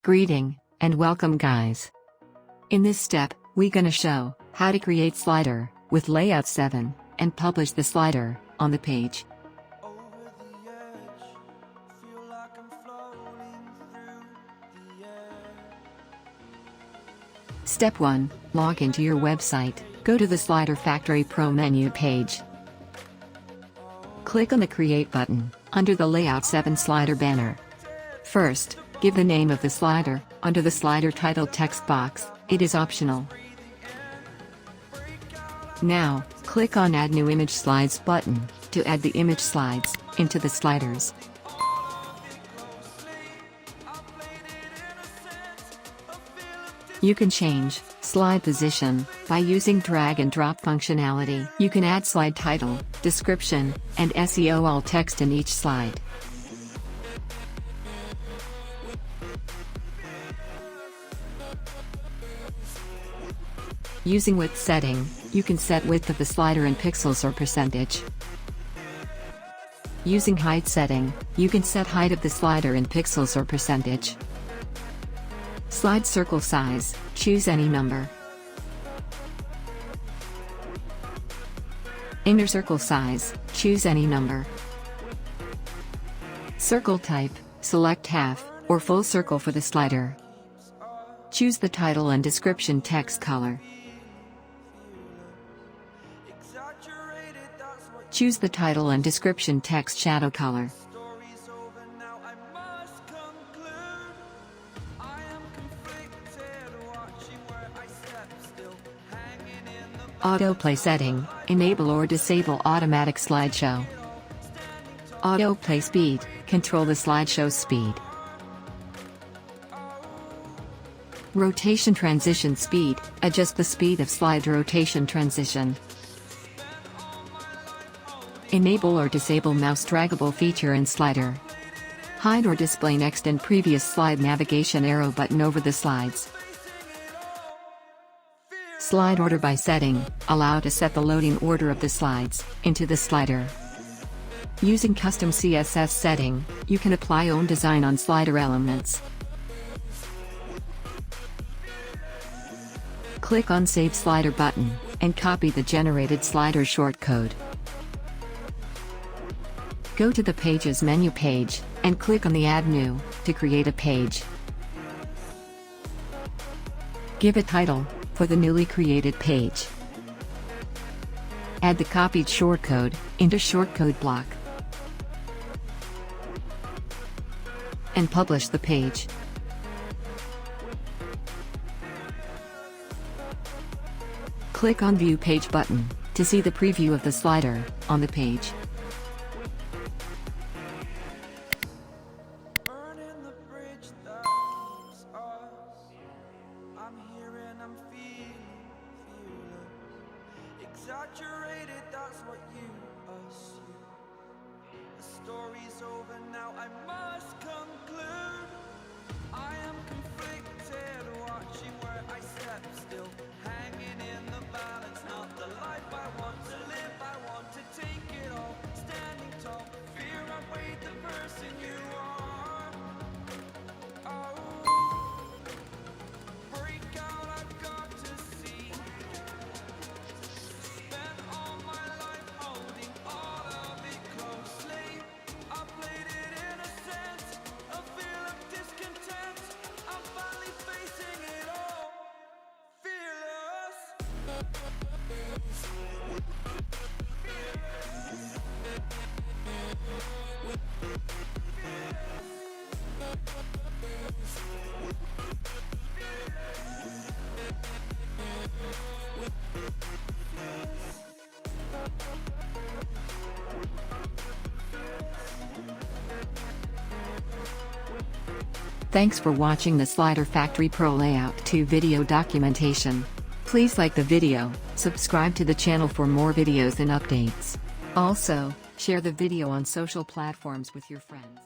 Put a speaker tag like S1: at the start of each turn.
S1: Greeting, and welcome guys. In this step, we're gonna show how to create slider with layout 7 and publish the slider on the page. Step 1, log into your website, go to the Slider Factory Pro menu page. Click on the Create button, under the Layout 7 slider banner. First, give the name of the slider, under the slider title text box, it is optional. Now, click on Add New Image Slides button, to add the image slides, into the sliders. You can change slide position by using drag and drop functionality. You can add slide title, description, and SEO alt text in each slide. Using width setting, you can set width of the slider in pixels or percentage. Using height setting, you can set height of the slider in pixels or percentage. Slide circle size, choose any number. Inner circle size, choose any number. Circle type, select half or full circle for the slider. Choose the title and description text color. Choose the title and description text shadow color. Autoplay setting, enable or disable automatic slideshow. Autoplay speed, control the slideshow speed. Rotation transition speed, adjust the speed of slide rotation transition. Enable or disable mouse draggable feature in slider. Hide or display next and previous slide navigation arrow button over the slides. Slide order by setting, allow to set the loading order of the slides into the slider. Using custom CSS setting, you can apply own design on slider elements. Click on Save Slider button, and copy the generated slider shortcode. Go to the Pages menu page, and click on the Add New, to create a page. Give a title for the newly created page. Add the copied shortcode into shortcode block. And publish the page. Click on View Page button, to see the preview of the slider on the page.
S2: Exaggerated, that's what you assume. The story's over now, I must conclude. I am conflicted, watching where I step still, hanging in the balance, not the life I want to live. I want to take it all, standing tall, fear I weighed the person you are. Oh, break out, I've got to see.
S1: Thanks for watching the Slider Factory Pro Layout 2 video documentation. Please like the video, subscribe to the channel for more videos and updates. Also, share the video on social platforms with your friends.